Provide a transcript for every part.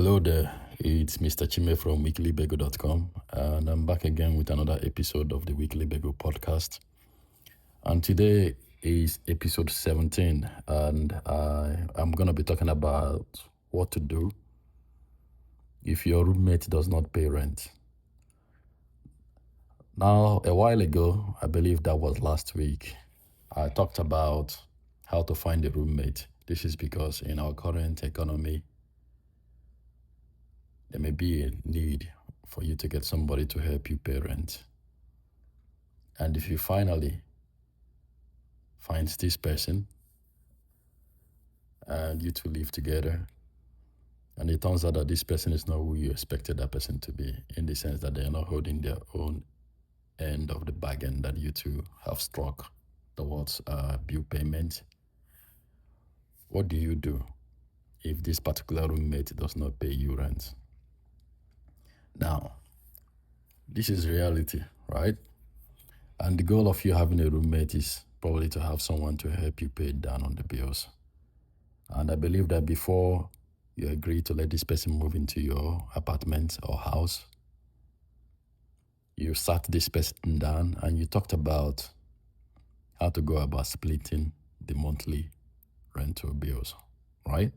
Hello there, it's Mr. Chime from weeklybego.com, and I'm back again with another episode of the Weekly Bego podcast. And today is episode 17, and I'm going to be talking about what to do if your roommate does not pay rent. Now, a while ago, I believe that was last week, I talked about how to find a roommate. This is because in our current economy, there may be a need for you to get somebody to help you pay rent. And if you finally find this person and you two live together, and it turns out that this person is not who you expected that person to be, in the sense that they are not holding their own end of the bargain that you two have struck towards bill payment, what do you do if this particular roommate does not pay you rent? Now, this is reality, right? And the goal of you having a roommate is probably to have someone to help you pay down on the bills. And I believe that before you agree to let this person move into your apartment or house, you sat this person down and you talked about how to go about splitting the monthly rental bills, right?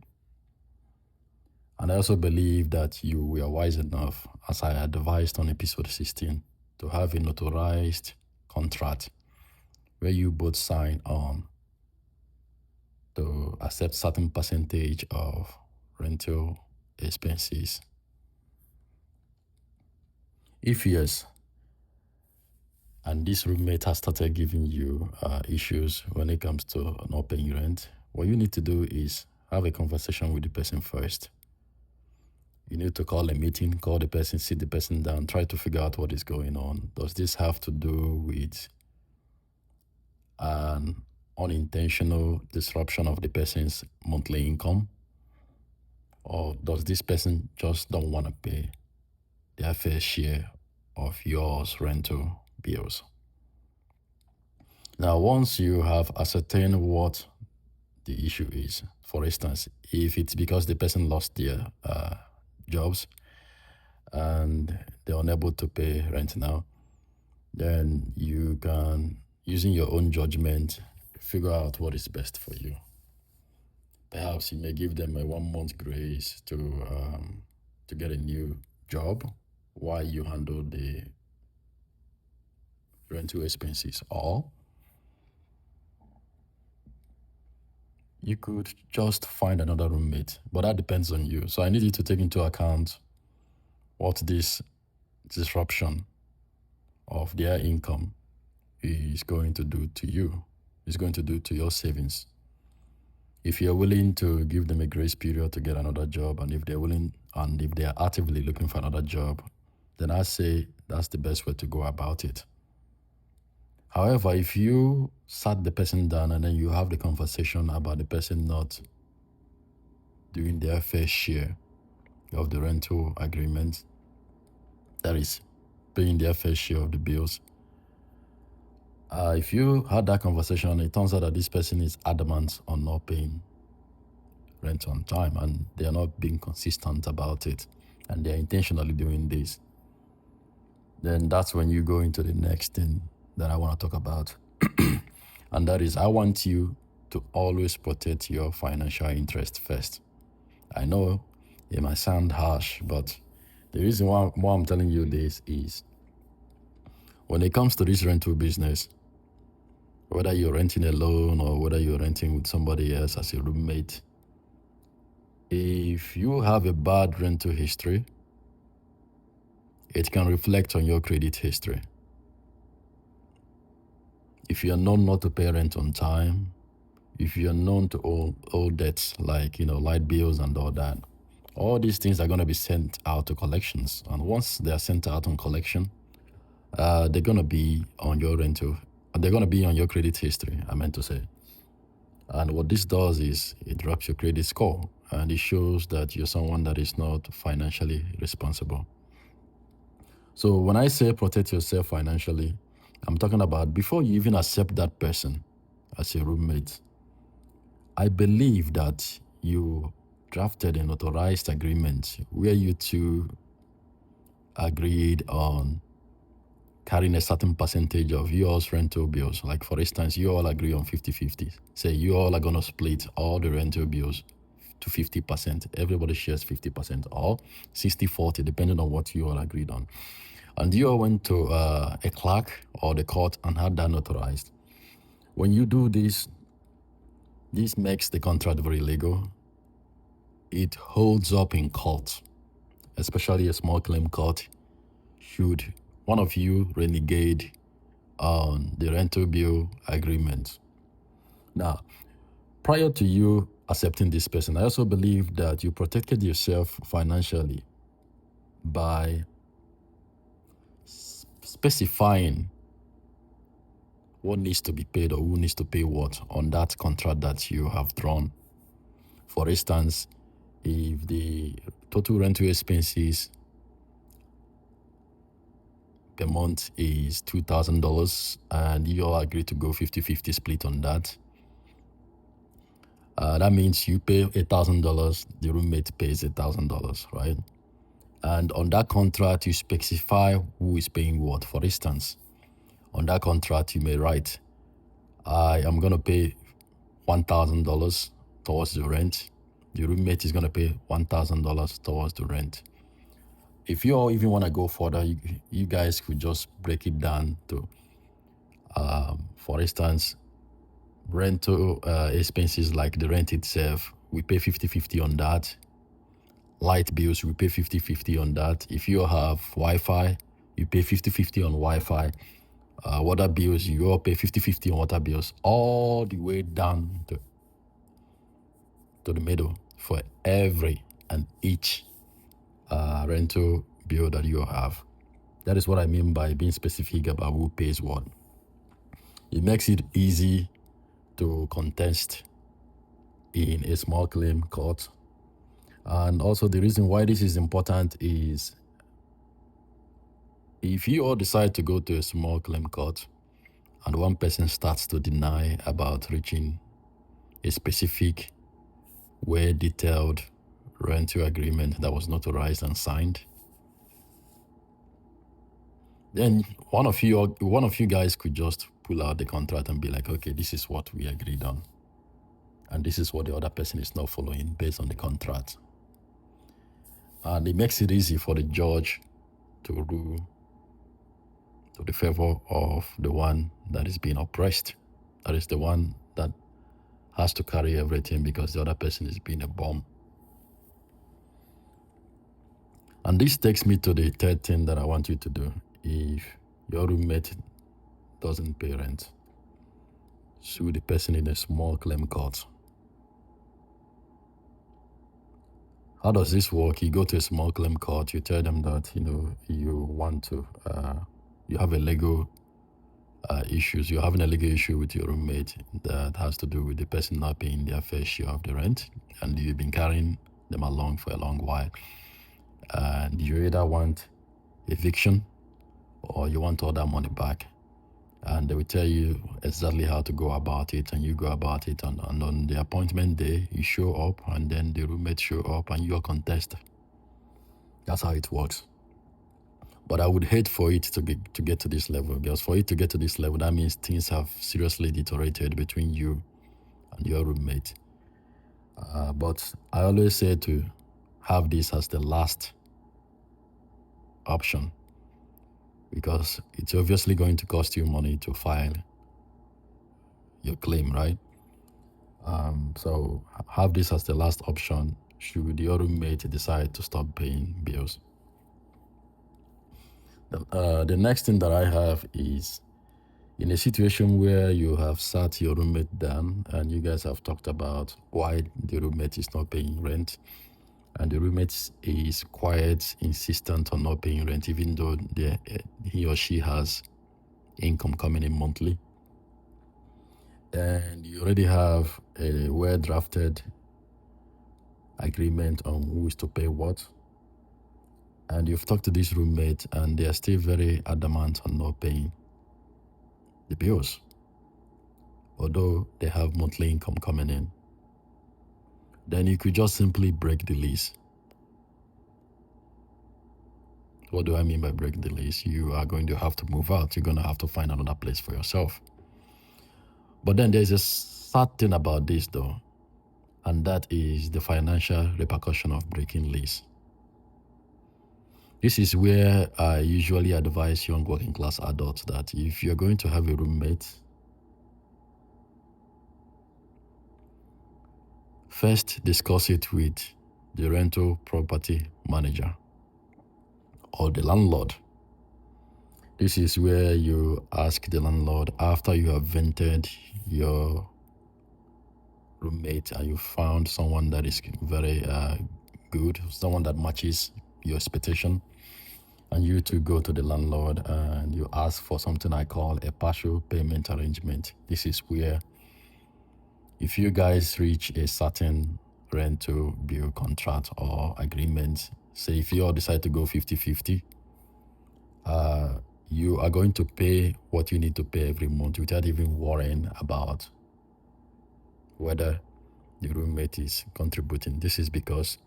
And I also believe that you were wise enough, as I advised on episode 16, to have a notarized contract where you both sign on to accept certain percentage of rental expenses. If yes, and this roommate has started giving you issues when it comes to not paying rent, what you need to do is have a conversation with the person first. You need to call a meeting, call the person, sit the person down, try to figure out what is going on. Does this have to do with an unintentional disruption of the person's monthly income? Or does this person just don't want to pay their fair share of yours rental bills? Now, once you have ascertained what the issue is, for instance, if it's because the person lost their jobs and they're unable to pay rent now, then you can, using your own judgment, figure out what is best for you. Perhaps you may give them a 1 month grace to get a new job while you handle the rental expenses, or you could just find another roommate, but that depends on you. So I need you to take into account what this disruption of their income is going to do to you, is going to do to your savings. If you're willing to give them a grace period to get another job, and if they're willing, and if they're actively looking for another job, then I say that's the best way to go about it. However, if you sat the person down and then you have the conversation about the person not doing their fair share of the rental agreement, that is, paying their fair share of the bills, if you had that conversation and it turns out that this person is adamant on not paying rent on time and they are not being consistent about it and they're intentionally doing this, then that's when you go into the next thing that I want to talk about. And that is, I want you to always protect your financial interest first. I know it might sound harsh, but the reason why I'm telling you this is when it comes to this rental business, whether you're renting alone or whether you're renting with somebody else as a roommate, if you have a bad rental history, it can reflect on your credit history. If you're known not to pay rent on time, if you're known to owe debts like, light bills and all that, all these things are going to be sent out to collections. And once they're sent out on collection, they're going to be on your rental. They're going to be on your credit history, I meant to say. And what this does is it drops your credit score and it shows that you're someone that is not financially responsible. So when I say protect yourself financially, I'm talking about before you even accept that person as your roommate, I believe that you drafted an authorized agreement where you two agreed on carrying a certain percentage of yours rental bills. Like for instance, you all agree on 50-50. Say you all are gonna split all the rental bills to 50%. Everybody shares 50% or 60-40, depending on what you all agreed on. And you all went to a clerk or the court and had that notarized. When you do this makes the contract very legal. It holds up in court, especially a small claim court. Should one of you renegade on the rental bill agreement. Now, prior to you accepting this person, I also believe that you protected yourself financially by specifying what needs to be paid or who needs to pay what on that contract that you have drawn. For instance, if the total rental expenses per month is $2,000 and you all agree to go 50-50 split on that, that means you pay $1,000, the roommate pays $1,000, right? And on that contract, you specify who is paying what. For instance, on that contract, you may write, I am going to pay $1,000 towards the rent. The roommate is going to pay $1,000 towards the rent. If you all even want to go further, you guys could just break it down to, for instance, rental expenses like the rent itself. We pay 50-50 on that. Light bills, we pay 50-50 on that. If you have Wi-Fi, you pay 50-50 on Wi-Fi. Water bills, you all pay 50-50 on water bills, all the way down to the middle for every and each rental bill that you have. That is what I mean by being specific about who pays what. It makes it easy to contest in a small claim court. And also the reason why this is important is if you all decide to go to a small claim court and one person starts to deny about reaching a specific, well-detailed rental agreement that was notarized and signed, then one of you guys could just pull out the contract and be like, okay, this is what we agreed on. And this is what the other person is not following based on the contract. And it makes it easy for the judge to rule to the favor of the one that is being oppressed. That is the one that has to carry everything because the other person is being a bum. And this takes me to the third thing that I want you to do. If your roommate doesn't pay rent, sue the person in a small claim court. How does this work? You go to a small claim court, you tell them that, you want to, you have a legal issues. You're having a legal issue with your roommate that has to do with the person not paying their fair share of the rent, and you've been carrying them along for a long while. And you either want eviction or you want all that money back. And they will tell you exactly how to go about it, and you go about it. And on the appointment day, you show up, and then the roommate show up, and you contest. That's how it works. But I would hate for it to get to this level, because for it to get to this level, that means things have seriously deteriorated between you and your roommate. But I always say to have this as the last option, because it's obviously going to cost you money to file your claim, right? So have this as the last option should your roommate decide to stop paying bills. The next thing that I have is in a situation where you have sat your roommate down and you guys have talked about why the roommate is not paying rent, and the roommate is quite insistent on not paying rent even though he or she has income coming in monthly, and you already have a well-drafted agreement on who is to pay what, and you've talked to this roommate and they are still very adamant on not paying the bills, although they have monthly income coming in. then you could just simply break the lease. What do I mean by break the lease? You are going to have to move out. You're going to have to find another place for yourself. But then there's a sad thing about this, though, and that is the financial repercussion of breaking lease. This is where I usually advise young working class adults that if you're going to have a roommate, first discuss it with the rental property manager or the landlord. This is where you ask the landlord, after you have vented your roommate and you found someone that is very good, someone that matches your expectation, and you to go to the landlord and you ask for something I call a partial payment arrangement. This is where if you guys reach a certain rental bill contract or agreement, say if you all decide to go 50-50, you are going to pay what you need to pay every month without even worrying about whether the roommate is contributing. This is because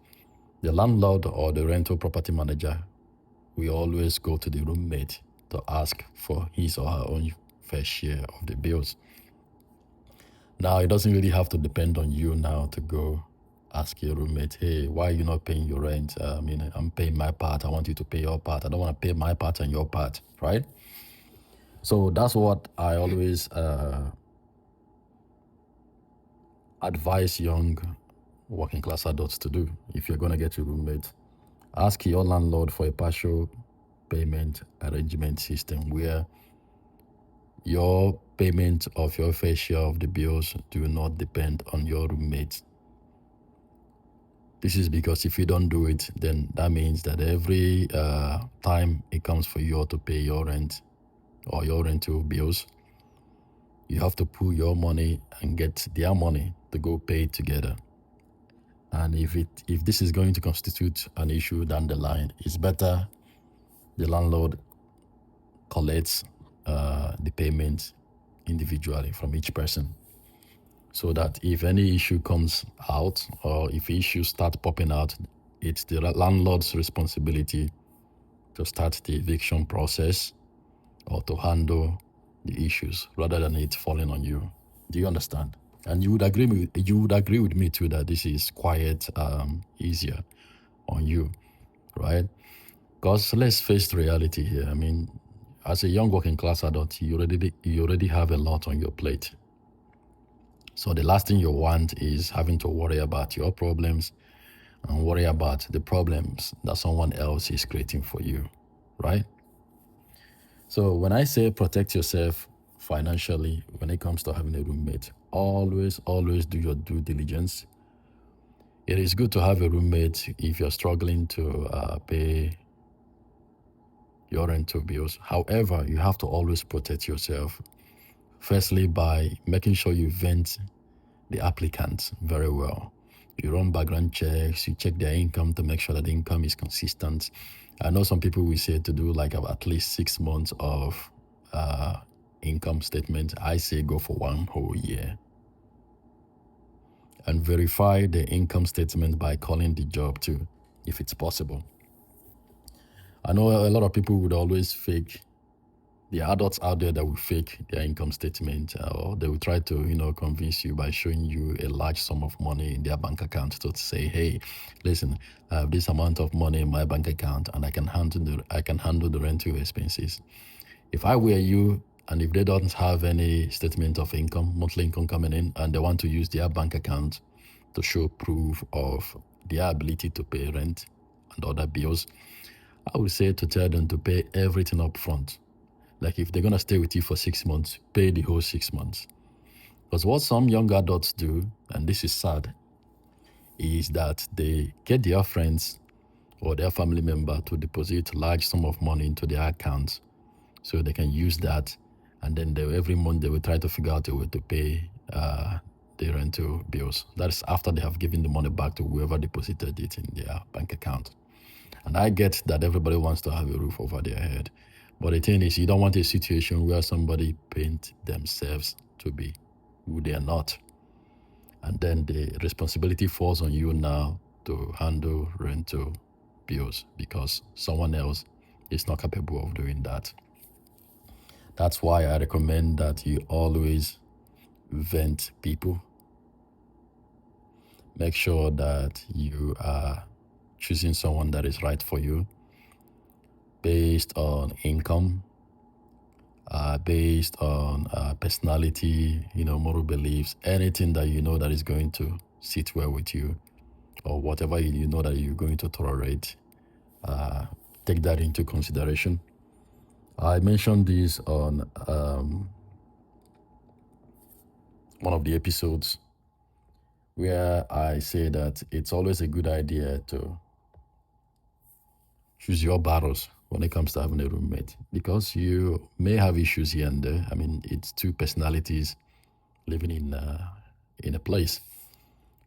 the landlord or the rental property manager will always go to the roommate to ask for his or her own fair share of the bills. Now, it doesn't really have to depend on you now to go ask your roommate, hey, why are you not paying your rent? I'm paying my part. I want you to pay your part. I don't want to pay my part and your part, right? So that's what I always advise young working class adults to do. If you're going to get a roommate, ask your landlord for a partial payment arrangement system where your payment of your fair share of the bills do not depend on your roommate. This is because if you don't do it, then that means that every time it comes for you to pay your rent or your rental bills, you have to pull your money and get their money to go pay it together. And if this is going to constitute an issue down the line, it's better the landlord collects the payment individually from each person, so that if any issue comes out or if issues start popping out, it's the landlord's responsibility to start the eviction process or to handle the issues rather than it falling on you. Do you understand? And you would agree with me too that this is quite easier on you, right? Because let's face the reality here. I mean, as a young working class adult, you already have a lot on your plate. So the last thing you want is having to worry about your problems and worry about the problems that someone else is creating for you, right? So when I say protect yourself financially when it comes to having a roommate, always do your due diligence. It is good to have a roommate if you're struggling to pay your rental bills. However, you have to always protect yourself. Firstly, by making sure you vet the applicant very well. You run background checks, you check their income to make sure that the income is consistent. I know some people will say to do like at least 6 months of income statement. I say go for 1 whole year. And verify the income statement by calling the job too, if it's possible. I know a lot of people would always fake. The adults out there that will fake their income statement, or they will try to, convince you by showing you a large sum of money in their bank account to say, hey, listen, I have this amount of money in my bank account and I can handle the rental expenses. If I were you, and if they don't have any statement of income, monthly income coming in, and they want to use their bank account to show proof of their ability to pay rent and other bills, I would say to tell them to pay everything up front. Like if they're going to stay with you for 6 months, pay the whole 6 months. Because what some young adults do, and this is sad, is that they get their friends or their family member to deposit a large sum of money into their accounts so they can use that. And then every month they will try to figure out a way to pay the rental bills. That's after they have given the money back to whoever deposited it in their bank account. And I get that everybody wants to have a roof over their head. But the thing is, you don't want a situation where somebody paint themselves to be who they are not. And then the responsibility falls on you now to handle rental bills because someone else is not capable of doing that. That's why I recommend that you always vent people. Make sure that you are choosing someone that is right for you based on income, based on personality, moral beliefs, anything that you know that is going to sit well with you, or whatever you know that you're going to tolerate. Take that into consideration. I mentioned this on one of the episodes where I say that it's always a good idea to choose your battles when it comes to having a roommate, because you may have issues here and there. I mean, it's two personalities living in a place.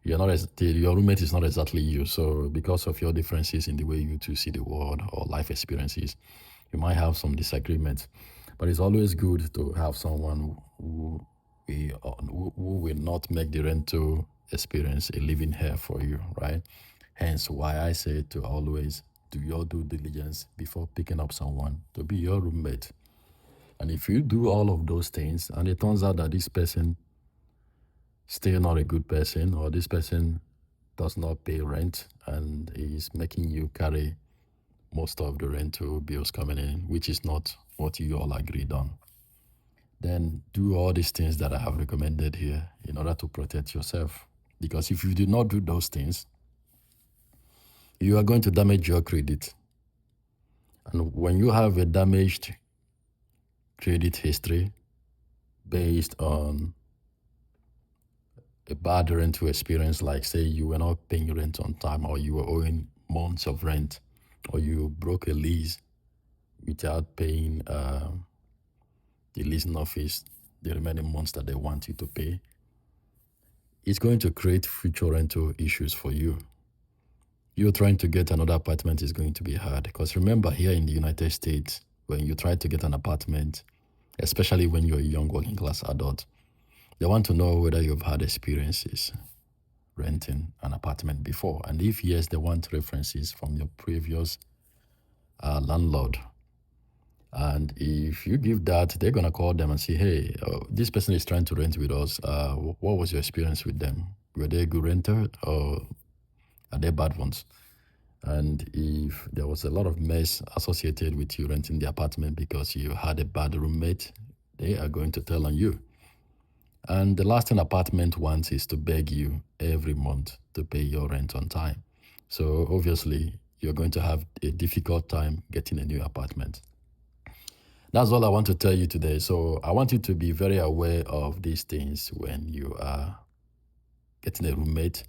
Your roommate is not exactly you, so because of your differences in the way you two see the world or life experiences, you might have some disagreements. But it's always good to have someone who will not make the rental experience a living hell for you, right? Hence why I say to always do your due diligence before picking up someone to be your roommate. And if you do all of those things and it turns out that this person still not a good person, or this person does not pay rent and is making you carry most of the rental bills coming in, which is not what you all agreed on, then do all these things that I have recommended here in order to protect yourself. Because if you do not do those things, you are going to damage your credit. And when you have a damaged credit history based on a bad rental experience, like say you were not paying rent on time, or you were owing months of rent, or you broke a lease without paying the leasing office the remaining months that they want you to pay, it's going to create future rental issues for you. You're trying to get another apartment is going to be hard, because remember, here in the United States, when you try to get an apartment, especially when you're a young working class adult, they want to know whether you've had experiences renting an apartment before. And if yes, they want references from your previous landlord. And if you give that, they're going to call them and say, hey, this person is trying to rent with us. What was your experience with them? Were they a good renter, or are they bad ones? And if there was a lot of mess associated with you renting the apartment because you had a bad roommate, they are going to tell on you. And the last thing apartment wants is to beg you every month to pay your rent on time. So obviously, you're going to have a difficult time getting a new apartment. That's all I want to tell you today. So I want you to be very aware of these things when you are getting a roommate,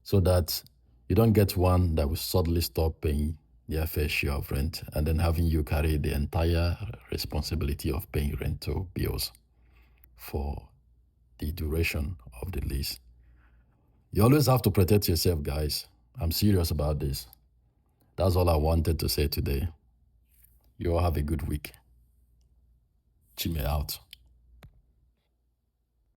so that you don't get one that will suddenly stop paying their fair share of rent and then having you carry the entire responsibility of paying rental bills for the duration of the lease. You always have to protect yourself, guys. I'm serious about this. That's all I wanted to say today. You all have a good week. Chime out.